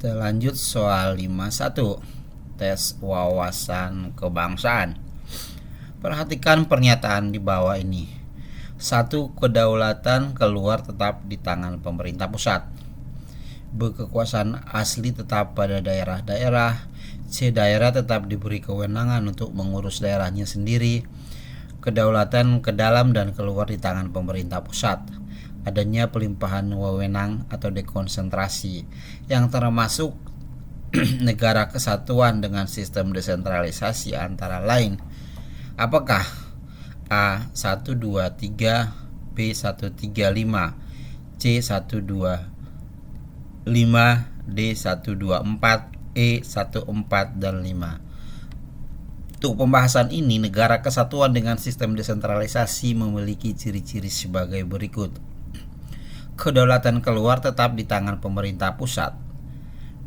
Kita lanjut soal 51, tes wawasan kebangsaan. Perhatikan pernyataan di bawah ini. 1. Kedaulatan keluar tetap di tangan pemerintah pusat. B. Kekuasaan asli tetap pada daerah-daerah. C. Daerah tetap diberi kewenangan untuk mengurus daerahnya sendiri. Kedaulatan ke dalam dan keluar di tangan pemerintah pusat. Adanya pelimpahan wewenang atau dekonsentrasi yang termasuk negara kesatuan dengan sistem desentralisasi antara lain. Apakah A 123, B 135, C 125, D 124, E 14 dan 5. Untuk pembahasan ini, negara kesatuan dengan sistem desentralisasi memiliki ciri-ciri sebagai berikut. Kedaulatan keluar tetap di tangan pemerintah pusat.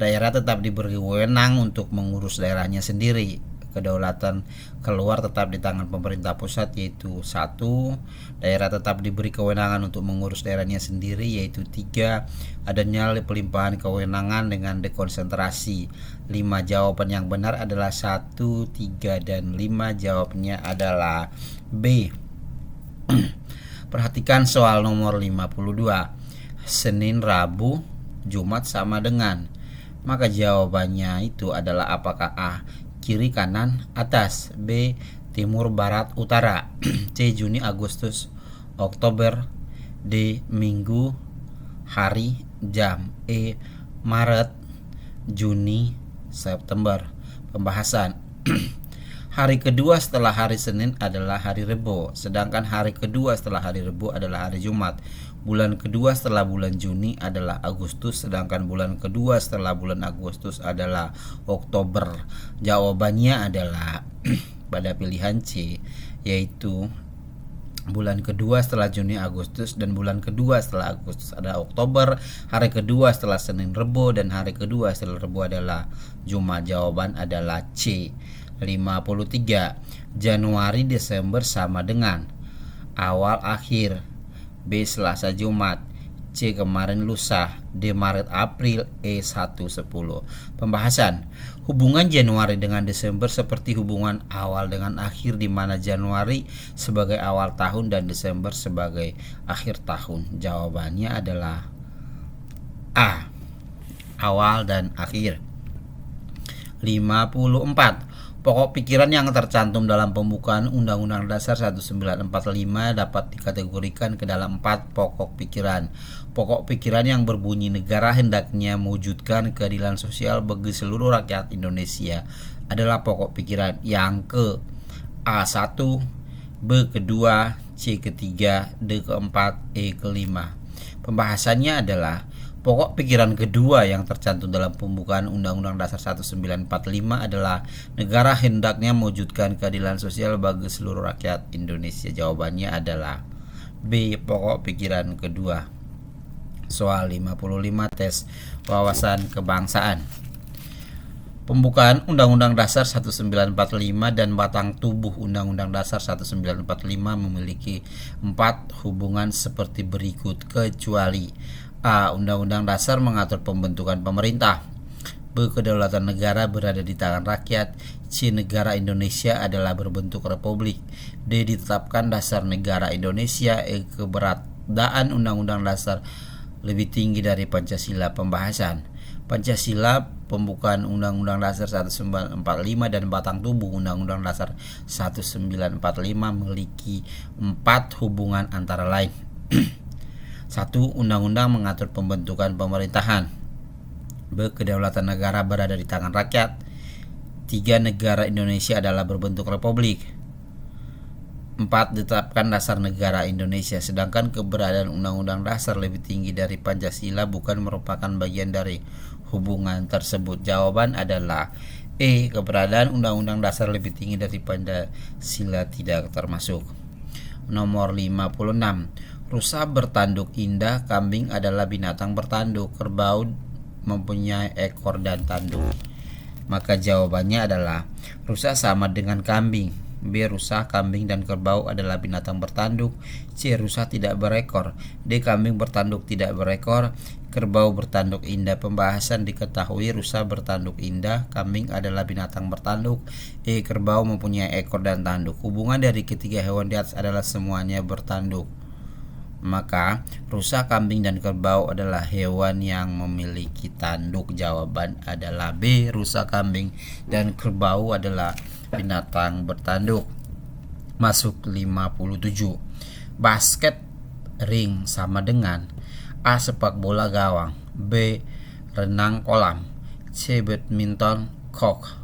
Daerah tetap diberi wewenang untuk mengurus daerahnya sendiri. Kedaulatan keluar tetap di tangan pemerintah pusat yaitu 1. Daerah tetap diberi kewenangan untuk mengurus daerahnya sendiri yaitu 3. Adanya pelimpahan kewenangan dengan dekonsentrasi. 5 jawaban yang benar adalah 1, 3, dan 5. Jawabnya adalah B. Perhatikan soal nomor 52. Senin, Rabu, Jumat sama dengan. Maka jawabannya itu adalah apakah A. Kiri, kanan, atas, B. Timur, barat, utara, C. Juni, Agustus, Oktober, D. Minggu, hari, jam, E. Maret, Juni, September. Pembahasan. Hari kedua setelah hari Senin adalah hari Rebo, sedangkan hari kedua setelah hari Rebo adalah hari Jumat. Bulan kedua setelah bulan Juni adalah Agustus, sedangkan bulan kedua setelah bulan Agustus adalah Oktober. Jawabannya adalah pada pilihan C, yaitu bulan kedua setelah Juni Agustus dan bulan kedua setelah Agustus adalah Oktober. Hari kedua setelah Senin Rebo dan hari kedua setelah Rebo adalah Jumat. Jawaban adalah C. 53. Januari Desember sama dengan awal akhir, B. Selasa Jumat, C. kemarin lusa, D. Maret April, E. 1-10. Pembahasan. Hubungan Januari dengan Desember seperti hubungan awal dengan akhir, di mana Januari sebagai awal tahun dan Desember sebagai akhir tahun. Jawabannya adalah A. Awal dan akhir. 54. Pokok pikiran yang tercantum dalam pembukaan Undang-Undang Dasar 1945 dapat dikategorikan ke dalam 4 pokok pikiran. Pokok pikiran yang berbunyi negara hendaknya mewujudkan keadilan sosial bagi seluruh rakyat Indonesia adalah pokok pikiran yang ke A1, B kedua, C ketiga, D keempat, E kelima. Pembahasannya adalah pokok pikiran kedua yang tercantum dalam pembukaan Undang-Undang Dasar 1945 adalah negara hendaknya mewujudkan keadilan sosial bagi seluruh rakyat Indonesia. Jawabannya adalah B. Pokok pikiran kedua. Soal 55 tes wawasan kebangsaan. Pembukaan Undang-Undang Dasar 1945 dan batang tubuh Undang-Undang Dasar 1945 memiliki 4 hubungan seperti berikut, kecuali A. Undang-Undang Dasar mengatur pembentukan pemerintah. B. Kedaulatan negara berada di tangan rakyat. C. Negara Indonesia adalah berbentuk republik. D. Ditetapkan dasar negara Indonesia. E. Keberadaan Undang-Undang Dasar lebih tinggi dari Pancasila. Pembahasan. Pancasila, pembukaan Undang-Undang Dasar 1945 dan batang tubuh Undang-Undang Dasar 1945 memiliki 4 hubungan antara lain. 1. Undang-undang mengatur pembentukan pemerintahan. B. Kedaulatan negara berada di tangan rakyat. 3. Negara Indonesia adalah berbentuk republik. 4. Ditetapkan dasar negara Indonesia. Sedangkan keberadaan Undang-Undang Dasar lebih tinggi dari Pancasila bukan merupakan bagian dari hubungan tersebut. Jawaban adalah E. Keberadaan Undang-Undang Dasar lebih tinggi dari Pancasila tidak termasuk. Nomor 56. Rusa bertanduk indah, kambing adalah binatang bertanduk, kerbau mempunyai ekor dan tanduk. Maka jawabannya adalah rusa sama dengan kambing. B. Rusa, kambing, dan kerbau adalah binatang bertanduk. C. Rusa tidak berekor. D. Kambing bertanduk tidak berekor. Kerbau bertanduk indah. Pembahasan diketahui rusa bertanduk indah, kambing adalah binatang bertanduk. Kerbau mempunyai ekor dan tanduk. Hubungan dari ketiga hewan di atas adalah semuanya bertanduk. Maka rusa, kambing, dan kerbau adalah hewan yang memiliki tanduk. Jawaban adalah B. Rusa, kambing, dan kerbau adalah binatang bertanduk. Masuk 57. Basket ring sama dengan A. Sepak bola gawang, B. Renang kolam, C. Badminton court,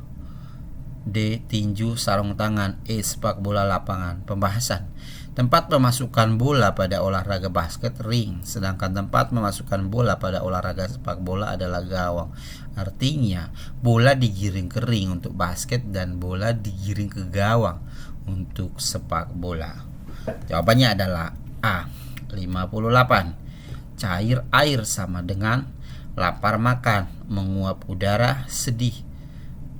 D. Tinju sarung tangan, E. Sepak bola lapangan. Pembahasan. Tempat memasukkan bola pada olahraga basket ring, sedangkan tempat memasukkan bola pada olahraga sepak bola adalah gawang. Artinya, bola digiring ke ring untuk basket dan bola digiring ke gawang untuk sepak bola. Jawabannya adalah A. 58. Cair air sama dengan lapar makan, menguap udara, sedih,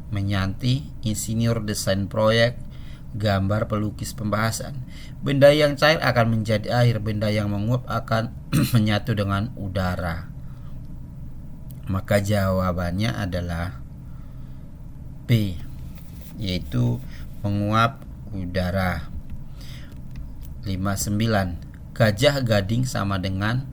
menyanti, insinyur desain proyek, gambar pelukis. Pembahasan. Benda yang cair akan menjadi air, benda yang menguap akan menyatu dengan udara. Maka jawabannya adalah B, yaitu menguap udara. 59. Gajah gading sama dengan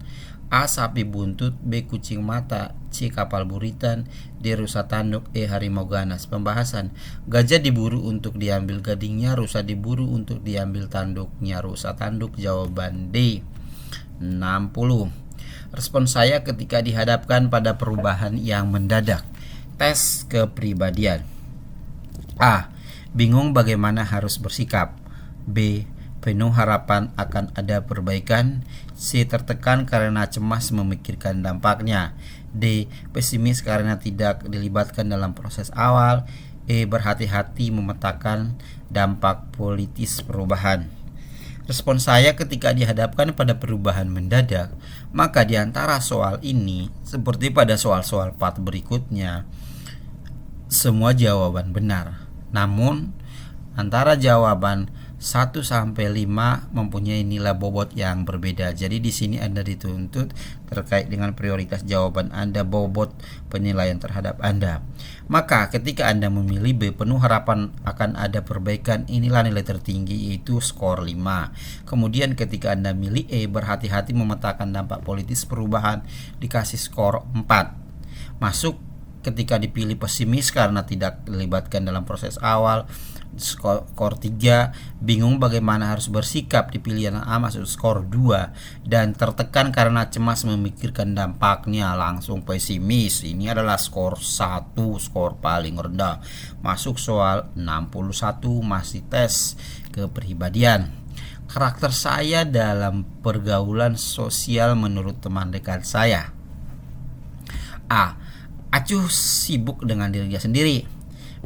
A. Sapi buntut, B. Kucing mata, C. Kapal buritan, D. Rusa tanduk, E. Harimau ganas. Pembahasan. Gajah diburu untuk diambil gadingnya, rusa diburu untuk diambil tanduknya. Rusa tanduk. Jawaban D. 60. Respon saya ketika dihadapkan pada perubahan yang mendadak. Tes kepribadian. A. Bingung bagaimana harus bersikap. B. Penuh harapan akan ada perbaikan. C. Tertekan karena cemas memikirkan dampaknya. D. Pesimis karena tidak dilibatkan dalam proses awal. E. Berhati-hati memetakan dampak politis perubahan. Respon saya ketika dihadapkan pada perubahan mendadak, maka di antara soal ini, seperti pada soal-soal part berikutnya, semua jawaban benar. Namun, antara jawaban 1 sampai 5 mempunyai nilai bobot yang berbeda. Jadi di sini Anda dituntut terkait dengan prioritas jawaban Anda, bobot penilaian terhadap Anda. Maka ketika Anda memilih B, penuh harapan akan ada perbaikan, inilah nilai tertinggi, yaitu skor 5. Kemudian ketika Anda milih E, berhati-hati memetakan dampak politis perubahan, dikasih skor 4. Masuk ketika dipilih pesimis karena tidak dilibatkan dalam proses awal, skor 3. Bingung bagaimana harus bersikap, di pilihan A, masuk skor 2. Dan tertekan karena cemas memikirkan dampaknya, langsung pesimis, ini adalah skor 1, skor paling rendah. Masuk soal 61, masih tes kepribadian. Karakter saya dalam pergaulan sosial menurut teman dekat saya. A. Acuh sibuk dengan dirinya sendiri.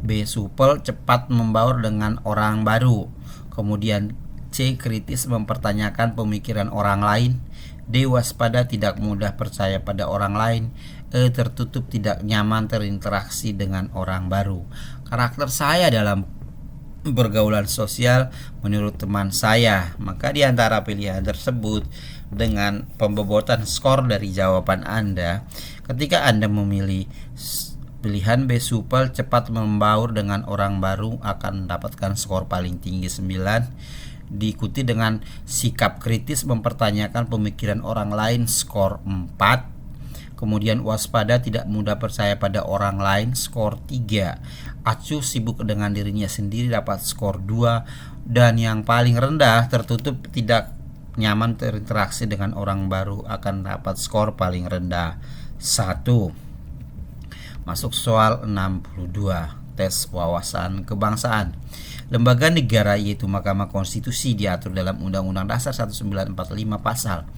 B. Supel, cepat membaur dengan orang baru. Kemudian C. Kritis, mempertanyakan pemikiran orang lain. D. Waspada, tidak mudah percaya pada orang lain. E. Tertutup, tidak nyaman terinteraksi dengan orang baru. Karakter saya dalam pergaulan sosial menurut teman saya. Maka di antara pilihan tersebut, dengan pembobotan skor dari jawaban Anda, ketika Anda memilih pilihan B, supel, cepat membaur dengan orang baru, akan mendapatkan skor paling tinggi 9. Diikuti dengan sikap kritis, mempertanyakan pemikiran orang lain, skor 4. Kemudian waspada, tidak mudah percaya pada orang lain, skor 3. Acuh, sibuk dengan dirinya sendiri, dapat skor 2. Dan yang paling rendah, tertutup, tidak nyaman terinteraksi dengan orang baru, akan dapat skor paling rendah 1. Masuk soal 62, tes wawasan kebangsaan. Lembaga negara yaitu Mahkamah Konstitusi diatur dalam Undang-Undang Dasar 1945 pasal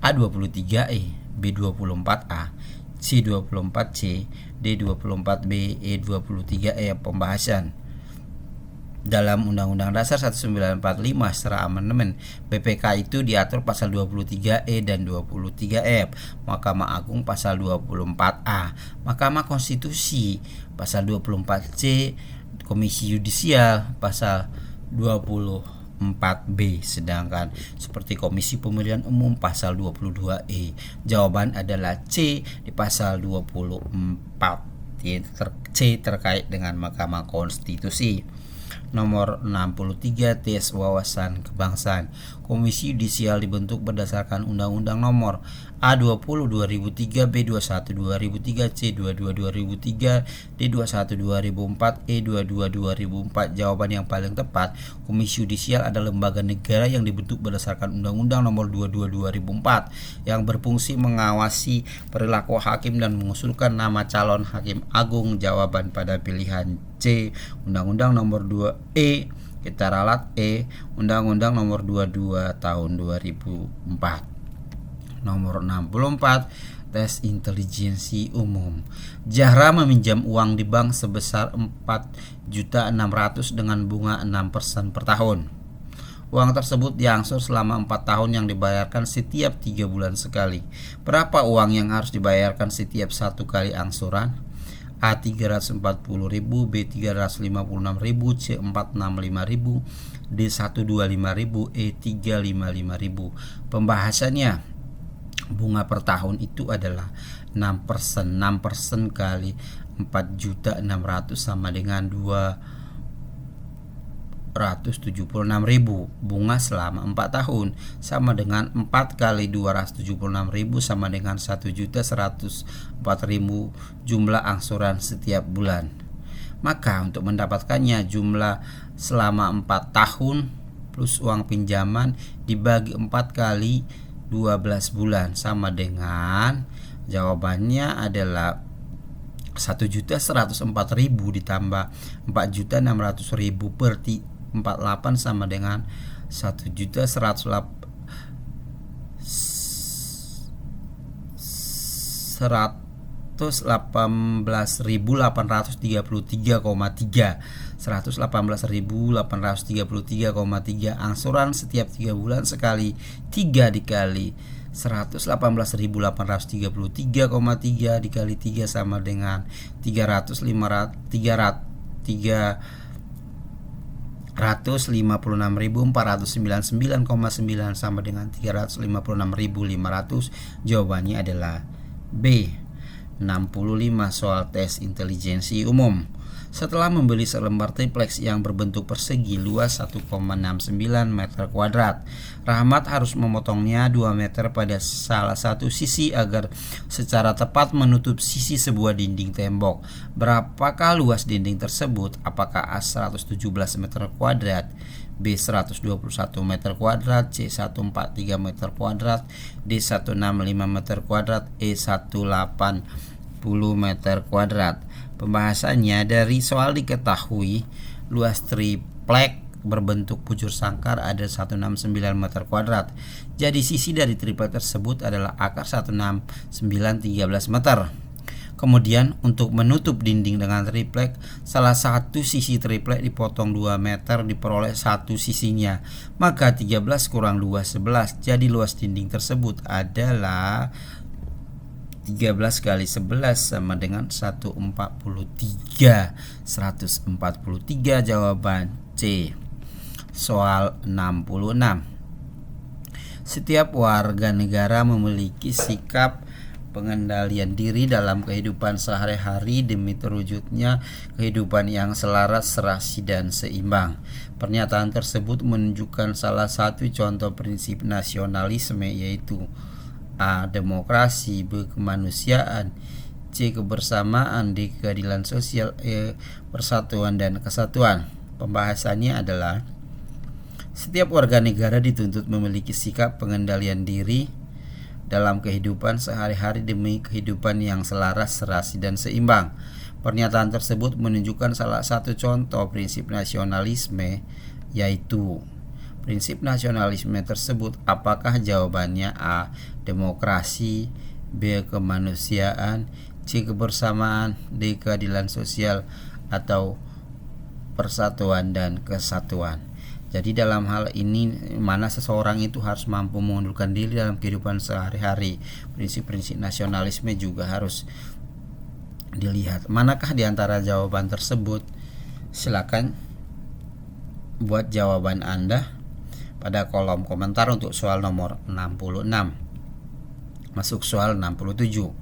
A23E, B24A, C24C, D24B, E23E. Pembahasan. Dalam Undang-Undang Dasar 1945 secara amandemen, PPK itu diatur pasal 23E dan 23F, Mahkamah Agung pasal 24A, Mahkamah Konstitusi pasal 24C, Komisi Yudisial pasal 24B, sedangkan seperti Komisi Pemilihan Umum pasal 22E. Jawaban adalah C di pasal 24 C terkait dengan Mahkamah Konstitusi. Nomor 63, tes wawasan kebangsaan. Komisi Yudisial dibentuk berdasarkan Undang-Undang Nomor A20 2003, B21 2003, C22 2003, D21 2004, E22 2004. Jawaban yang paling tepat, Komisi Yudisial adalah lembaga negara yang dibentuk berdasarkan Undang-Undang Nomor 22 2004 yang berfungsi mengawasi perilaku hakim dan mengusulkan nama calon hakim agung. Jawaban pada pilihan C. Undang-Undang Nomor 2 kita ralat E. Undang-Undang Nomor 22 tahun 2004. Nomor 64, tes intelijensi umum. Zahra meminjam uang di bank sebesar 4.600.000 dengan bunga 6% per tahun. Uang tersebut diangsur selama 4 tahun yang dibayarkan setiap 3 bulan sekali. Berapa uang yang harus dibayarkan setiap 1 kali angsuran? A 340.000, B 356.000, C 465.000, D 125.000, E 355.000. Pembahasannya, bunga per tahun itu adalah 6%. 6% kali 4.600.000 sama dengan 276.000. Bunga selama 4 tahun sama dengan 4 kali 276.000 sama dengan 1.104.000 jumlah angsuran setiap bulan. Maka untuk mendapatkannya, jumlah selama 4 tahun plus uang pinjaman dibagi 4 kali 12 bulan sama dengan, jawabannya adalah 1.104.000 ditambah 4.600.000 per 48 sama dengan 118.833,3. 118.833,3 angsuran setiap 3 bulan sekali. 3 dikali 118.833,3 dikali 3 sama dengan 356.499,9 sama dengan 356.500. Jawabannya adalah B. 65, soal tes intelijensi umum. Setelah membeli selembar triplex yang berbentuk persegi luas 1,69 meter kuadrat, Rahmat harus memotongnya 2 meter pada salah satu sisi agar secara tepat menutup sisi sebuah dinding tembok. Berapakah luas dinding tersebut? Apakah A 117 meter kuadrat, B 121 meter kuadrat, C 143 meter kuadrat, D 165 meter kuadrat, E 180 meter kuadrat. Pembahasannya, dari soal diketahui luas triplek berbentuk bujur sangkar ada 169 meter kuadrat. Jadi sisi dari triplek tersebut adalah akar 169 13 meter. Kemudian untuk menutup dinding dengan triplek, salah satu sisi triplek dipotong 2 meter diperoleh satu sisinya. Maka 13 kurang 2 11. Jadi luas dinding tersebut adalah 13 kali 11 sama dengan 143. 143 jawaban C. Soal 66. Setiap warga negara memiliki sikap pengendalian diri dalam kehidupan sehari-hari demi terwujudnya kehidupan yang selaras, serasi, dan seimbang. Pernyataan tersebut menunjukkan salah satu contoh prinsip nasionalisme, yaitu A. Demokrasi, B. Kemanusiaan, C. Kebersamaan, D. Keadilan sosial, E. Persatuan dan kesatuan. Pembahasannya adalah setiap warga negara dituntut memiliki sikap pengendalian diri dalam kehidupan sehari-hari demi kehidupan yang selaras, serasi, dan seimbang. Pernyataan tersebut menunjukkan salah satu contoh prinsip nasionalisme, yaitu prinsip nasionalisme tersebut. Apakah jawabannya A. Demokrasi, B. Kemanusiaan, C. Kebersamaan, D. Keadilan sosial, atau Persatuan dan Kesatuan? Jadi dalam hal ini, mana seseorang itu harus mampu mengundurkan diri dalam kehidupan sehari-hari. Prinsip-prinsip nasionalisme juga harus dilihat. Manakah di antara jawaban tersebut? Silakan buat jawaban Anda pada kolom komentar untuk soal nomor 66. Masuk soal 67.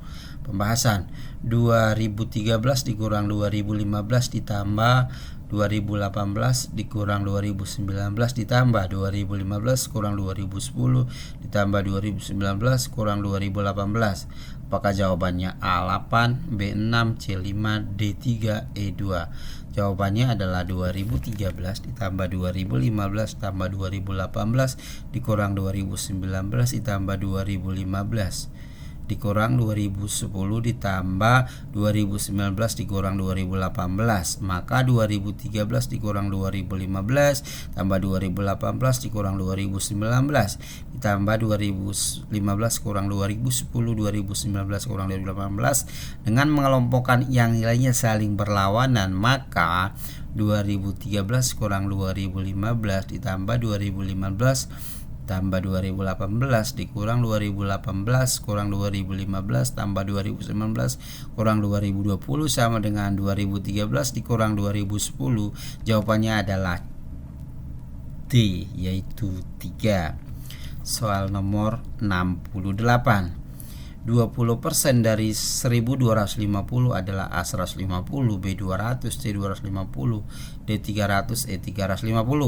Pembahasan 2013 dikurang 2015 ditambah 2018 dikurang 2019 ditambah 2015 kurang 2010 ditambah 2019 kurang 2018. Apakah jawabannya A8, B6, C5, D3, E2? Jawabannya adalah 2013 ditambah 2015 tambah 2018 dikurang 2019 ditambah 2015 dikurang 2010 ditambah 2019 dikurang 2018. Maka 2013 dikurang 2015 tambah 2018 dikurang 2019 ditambah 2015 kurang 2010 2019 kurang 2018 dengan mengelompokkan yang nilainya saling berlawanan, maka 2013 kurang 2015 ditambah 2015 tambah 2018 dikurang 2018 kurang 2015 tambah 2019 kurang 2020 sama dengan 2013 dikurang 2010. Jawabannya adalah D, yaitu 3. Soal nomor 68. 20% dari 1250 adalah A150, B200, C250, D300, E350.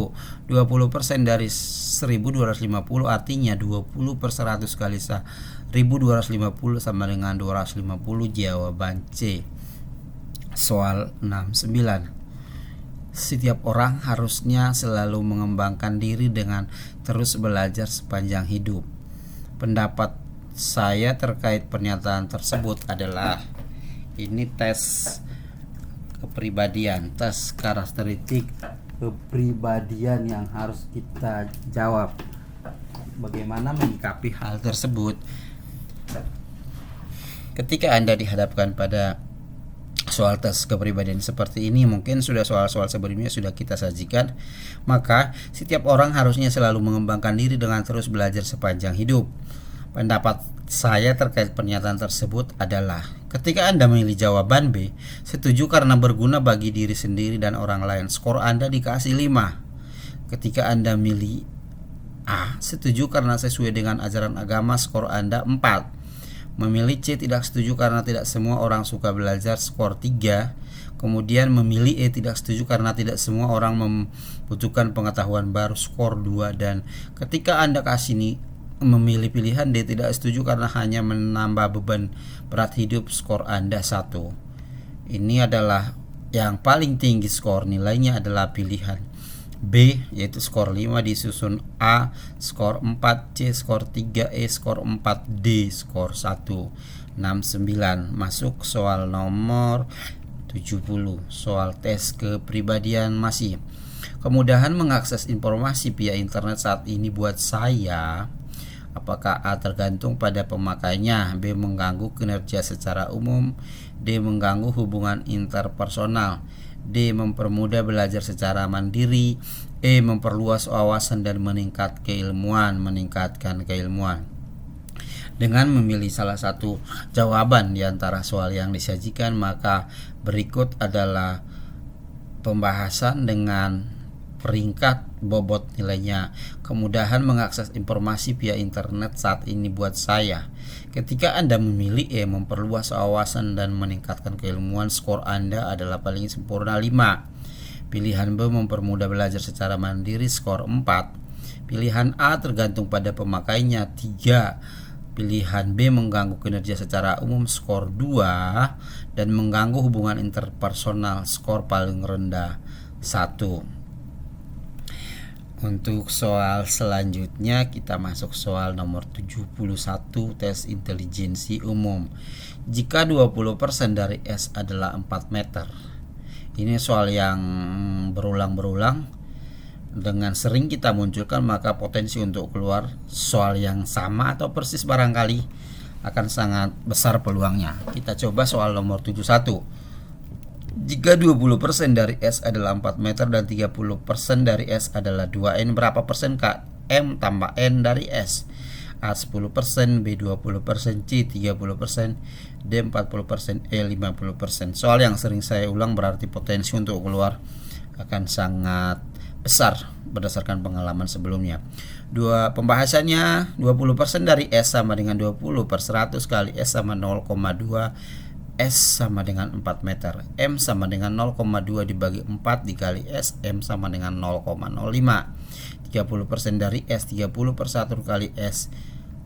20% dari 1250 artinya 20 per 100 kali 1250 sama dengan 250. Jawaban C. Soal 69. Setiap orang harusnya selalu mengembangkan diri dengan terus belajar sepanjang hidup. Pendapat saya terkait pernyataan tersebut adalah ini tes kepribadian, tes karakteristik kepribadian yang harus kita jawab. Bagaimana menyikapi hal tersebut? Ketika Anda dihadapkan pada soal tes kepribadian seperti ini, mungkin sudah soal-soal sebelumnya sudah kita sajikan. Maka setiap orang harusnya selalu mengembangkan diri dengan terus belajar sepanjang hidup. Pendapat saya terkait pernyataan tersebut adalah ketika Anda memilih jawaban B, setuju karena berguna bagi diri sendiri dan orang lain, skor Anda dikasih 5. Ketika Anda milih A, setuju karena sesuai dengan ajaran agama, skor Anda 4. Memilih C, tidak setuju karena tidak semua orang suka belajar, skor 3. Kemudian memilih E, tidak setuju karena tidak semua orang membutuhkan pengetahuan baru, skor 2. Dan ketika Anda memilih pilihan D, tidak setuju karena hanya menambah beban berat hidup, skor Anda 1. Ini adalah yang paling tinggi skor, nilainya adalah pilihan B, yaitu skor 5, disusun A skor 4, C skor 3, E skor 4, D skor 1. 69. Masuk soal nomor 70. Soal tes kepribadian masih. Kemudahan mengakses informasi via internet saat ini buat saya, apakah A, tergantung pada pemakainya, B, mengganggu kinerja secara umum, D, mengganggu hubungan interpersonal, D, mempermudah belajar secara mandiri, E, memperluas wawasan dan meningkatkan keilmuan. Dengan memilih salah satu jawaban di antara soal yang disajikan, maka berikut adalah pembahasan dengan peringkat bobot nilainya. Kemudahan mengakses informasi via internet saat ini buat saya, ketika Anda memilih E, memperluas wawasan dan meningkatkan keilmuan, skor Anda adalah paling sempurna 5. Pilihan B, mempermudah belajar secara mandiri, skor 4. Pilihan A, tergantung pada pemakainya, 3. Pilihan B, mengganggu kinerja secara umum, skor 2. Dan mengganggu hubungan interpersonal, skor paling rendah 1. Untuk soal selanjutnya kita masuk soal nomor 71, tes intelijensi umum. Jika 20% dari S adalah 4 meter. Ini soal yang berulang-berulang. Dengan sering kita munculkan, maka potensi untuk keluar soal yang sama atau persis barangkali akan sangat besar peluangnya. Kita coba soal nomor 71. Jika 20% dari S adalah 4 meter dan 30% dari S adalah 2N, berapa persen Kak? M tambah N dari S. A 10%, B 20%, C 30%, D 40%, E 50%. Soal yang sering saya ulang berarti potensi untuk keluar akan sangat besar berdasarkan pengalaman sebelumnya. Pembahasannya 20% dari S sama dengan 20 per 100 kali S sama 0,2, S sama dengan 4 meter. M sama dengan 0,2 dibagi 4 dikali S, M sama dengan 0,05. 30% dari S, 30 per 1 kali S,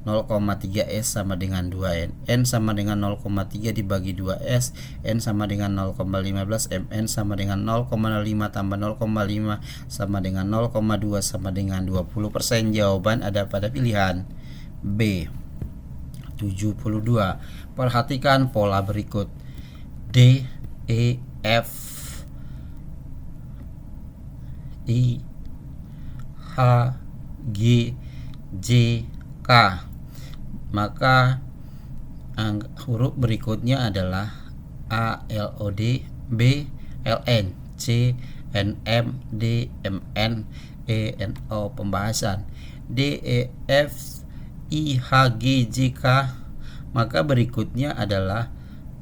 0,3 S sama dengan 2N. N sama dengan 0,3 dibagi 2S, N sama dengan 0,15, Mn sama dengan 0,5 tambah 0,5 sama dengan 0,2 sama dengan 20%. Jawaban ada pada pilihan B, 72. Perhatikan pola berikut. D, E, F, I, H, G, J, K. Maka huruf berikutnya adalah A, L, O, D, B, L, N, C, N, M, D, M, N, E, N, O. Pembahasan D, E, F, I, H, G, J, K. Maka berikutnya adalah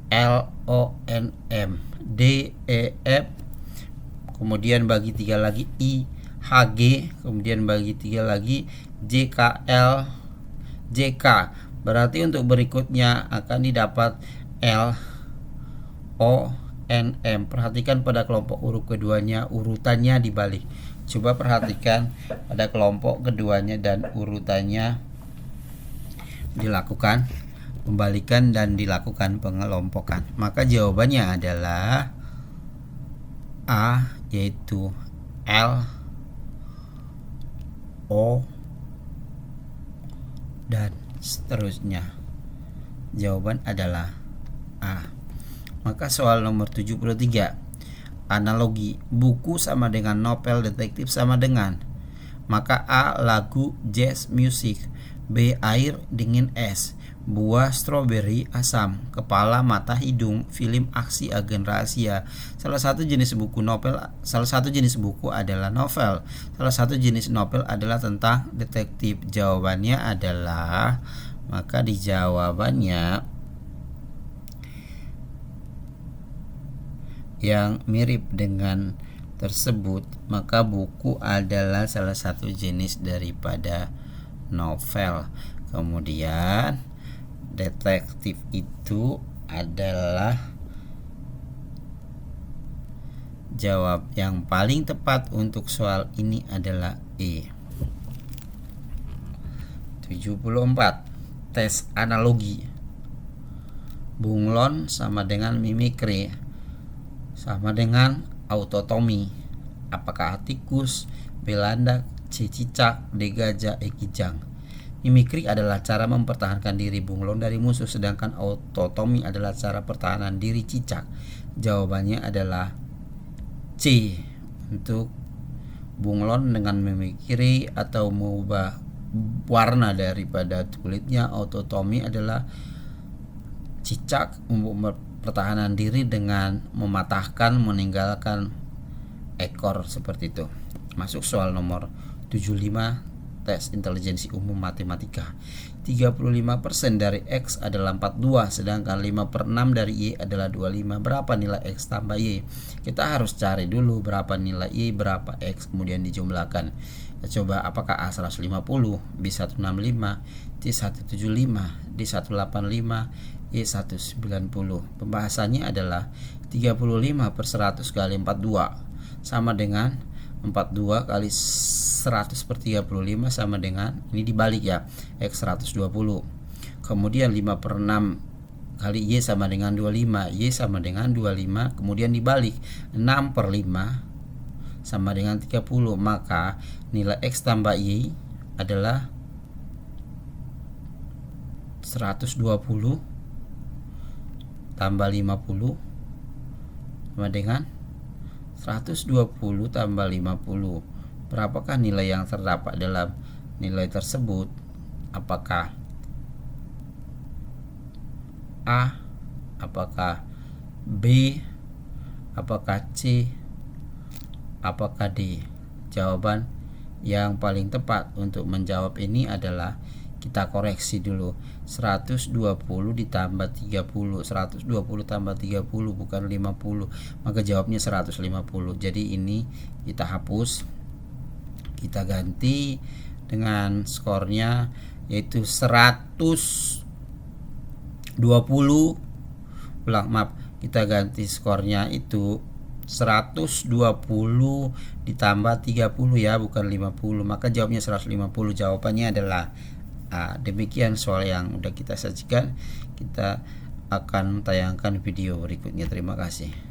L, O, N, M, D, E, F, kemudian bagi 3 lagi I, H, G, kemudian bagi 3 lagi J, K, L, J, K. Berarti untuk berikutnya akan didapat L, O, N, M. Perhatikan pada kelompok huruf keduanya urutannya dibalik. Coba perhatikan pada kelompok keduanya dan urutannya dilakukan pembalikan dan dilakukan pengelompokan. Maka jawabannya adalah A, yaitu L, O, dan seterusnya. Jawaban adalah A. Maka soal nomor 73. Analogi buku sama dengan novel, detektif sama dengan. Maka A, lagu, jazz, musik. B, air, dingin, es. Buah, stroberi, asam. Kepala, mata, hidung. Film, aksi, agen rahasia. Salah satu jenis buku adalah novel. Salah satu jenis novel adalah tentang detektif. Jawabannya adalah, maka di jawabannya yang mirip dengan tersebut, maka buku adalah salah satu jenis daripada novel. Kemudian detektif itu adalah jawab yang paling tepat untuk soal ini adalah E. 74. Tes analogi. Bunglon sama dengan mimikri sama dengan autotomi. Apakah tikus, Belanda, C, cicak, D, gajah, E, kijang. Mimikri adalah cara mempertahankan diri bunglon dari musuh, sedangkan autotomi adalah cara pertahanan diri cicak. Jawabannya adalah C untuk bunglon dengan mimikri atau mengubah warna daripada kulitnya. Autotomi adalah cicak untuk pertahanan diri dengan mematahkan, meninggalkan ekor seperti itu. Masuk soal nomor 75. Tes intelijensi umum matematika. 35% dari X adalah 42, sedangkan 5/6 dari Y adalah 25. Berapa nilai X tambah Y? Kita harus cari dulu berapa nilai Y, berapa X, kemudian dijumlahkan. Kita coba apakah A 150, B 165, C 175, D 185, Y 190. Pembahasannya adalah 35 per 100 kali 42 sama dengan 42 kali 100 per 35 sama dengan, ini dibalik ya, X 120. Kemudian 5/6 kali Y sama dengan 25, Y sama dengan 25. Kemudian dibalik 6/5 sama dengan 30. Maka nilai X tambah Y adalah 120 tambah 50 sama dengan 120 tambah 50. Berapakah nilai yang terdapat dalam nilai tersebut? Apakah A, apakah B, apakah C, apakah D? Jawaban yang paling tepat untuk menjawab ini adalah, kita koreksi dulu, 120 ditambah 30. 120 tambah 30 bukan 50. Maka jawabnya 150. Jadi ini kita hapus. Kita ganti dengan skornya yaitu 120. Kita ganti skornya itu 120 ditambah 30 ya, bukan 50. Maka jawabnya 150. Jawabannya adalah A. Demikian soal yang udah kita sajikan. Kita akan tayangkan video berikutnya. Terima kasih.